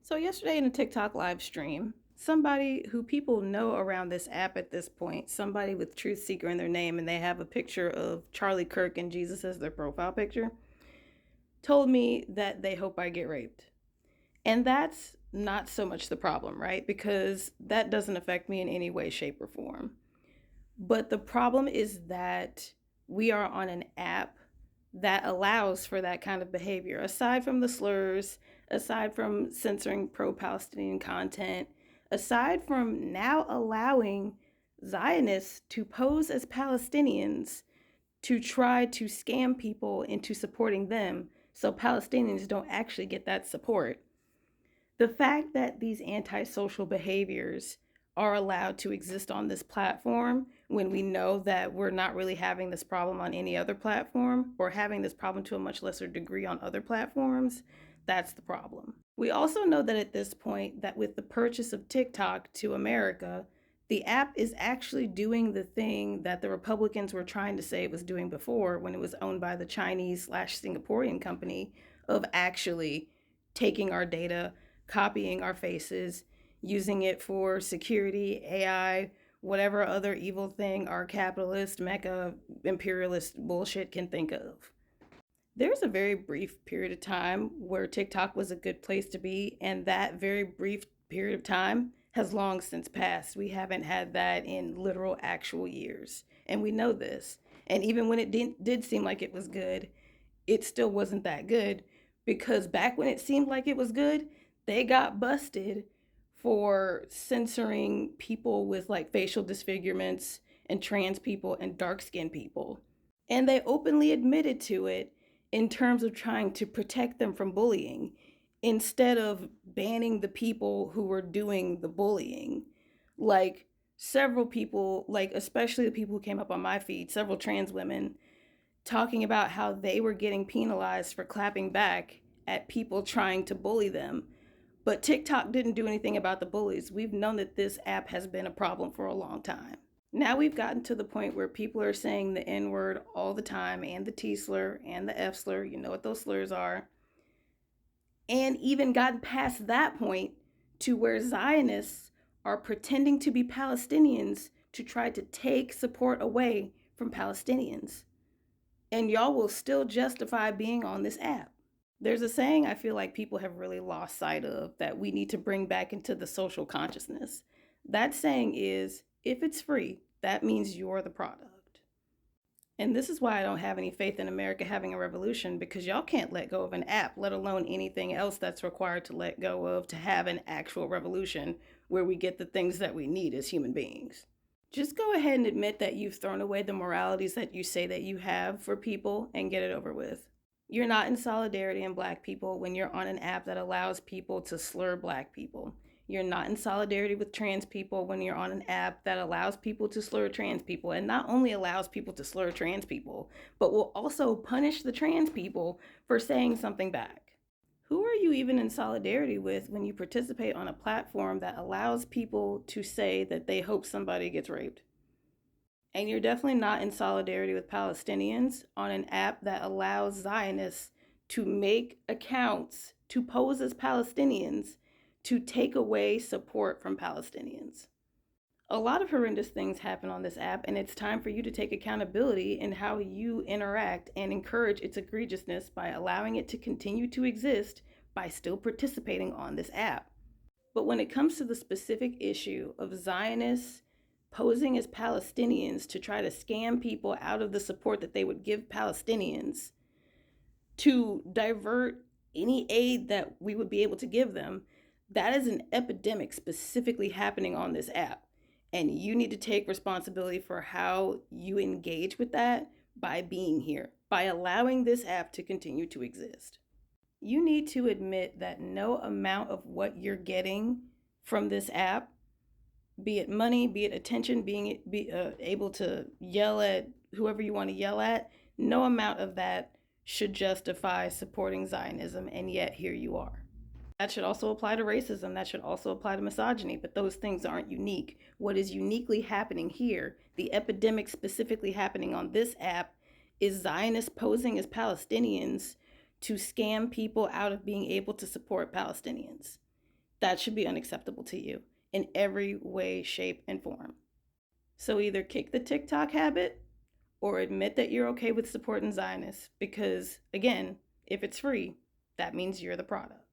So yesterday in a TikTok live stream, somebody who people know around this app at this point, somebody with Truth Seeker in their name, and they have a picture of Charlie Kirk and Jesus as their profile picture, told me that they hope I get raped. And that's not so much the problem, right? Because that doesn't affect me in any way, shape, or form. But the problem is that we are on an app that allows for that kind of behavior. Aside from the slurs, aside from censoring pro Palestinian content, aside from now allowing Zionists to pose as Palestinians to try to scam people into supporting them so Palestinians don't actually get that support. The fact that these antisocial behaviors are allowed to exist on this platform when we know that we're not really having this problem on any other platform, or having this problem to a much lesser degree on other platforms, that's the problem. We also know that at this point, that with the purchase of TikTok to America, the app is actually doing the thing that the Republicans were trying to say it was doing before, when it was owned by the Chinese/Singaporean company, of actually taking our data, copying our faces, using it for security, AI, whatever other evil thing our capitalist, mecha, imperialist bullshit can think of. There's a very brief period of time where TikTok was a good place to be, and that very brief period of time has long since passed. We haven't had that in literal actual years, and we know this. And even when it did seem like it was good, it still wasn't that good, because back when it seemed like it was good, they got busted for censoring people with like facial disfigurements and trans people and dark skinned people. And they openly admitted to it in terms of trying to protect them from bullying, instead of banning the people who were doing the bullying. Like, several people, like especially the people who came up on my feed, several trans women, talking about how they were getting penalized for clapping back at people trying to bully them. But TikTok didn't do anything about the bullies. We've known that this app has been a problem for a long time. Now we've gotten to the point where people are saying the N word all the time, and the T slur and the F slur. You know what those slurs are. And even gotten past that point to where Zionists are pretending to be Palestinians to try to take support away from Palestinians. And y'all will still justify being on this app. There's a saying I feel like people have really lost sight of, that we need to bring back into the social consciousness. That saying is, if it's free, that means you're the product. And this is why I don't have any faith in America having a revolution, because y'all can't let go of an app, let alone anything else that's required to let go of to have an actual revolution where we get the things that we need as human beings. Just go ahead and admit that you've thrown away the moralities that you say that you have for people and get it over with. You're not in solidarity in Black people when you're on an app that allows people to slur Black people. You're not in solidarity with trans people when you're on an app that allows people to slur trans people, and not only allows people to slur trans people, but will also punish the trans people for saying something back. Who are you even in solidarity with when you participate on a platform that allows people to say that they hope somebody gets raped? And you're definitely not in solidarity with Palestinians on an app that allows Zionists to make accounts to pose as Palestinians to take away support from Palestinians. A lot of horrendous things happen on this app, and it's time for you to take accountability in how you interact and encourage its egregiousness by allowing it to continue to exist by still participating on this app. But when it comes to the specific issue of Zionists posing as Palestinians to try to scam people out of the support that they would give Palestinians, to divert any aid that we would be able to give them, that is an epidemic specifically happening on this app. And you need to take responsibility for how you engage with that by being here, by allowing this app to continue to exist. You need to admit that no amount of what you're getting from this app, be it money, be it attention, being able to yell at whoever you want to yell at, no amount of that should justify supporting Zionism, and yet here you are. That should also apply to racism. That should also apply to misogyny, but those things aren't unique. What is uniquely happening here, the epidemic specifically happening on this app, is Zionists posing as Palestinians to scam people out of being able to support Palestinians. That should be unacceptable to you in every way, shape, and form. So either kick the TikTok habit or admit that you're okay with supporting Zionists because, again, if it's free, that means you're the product.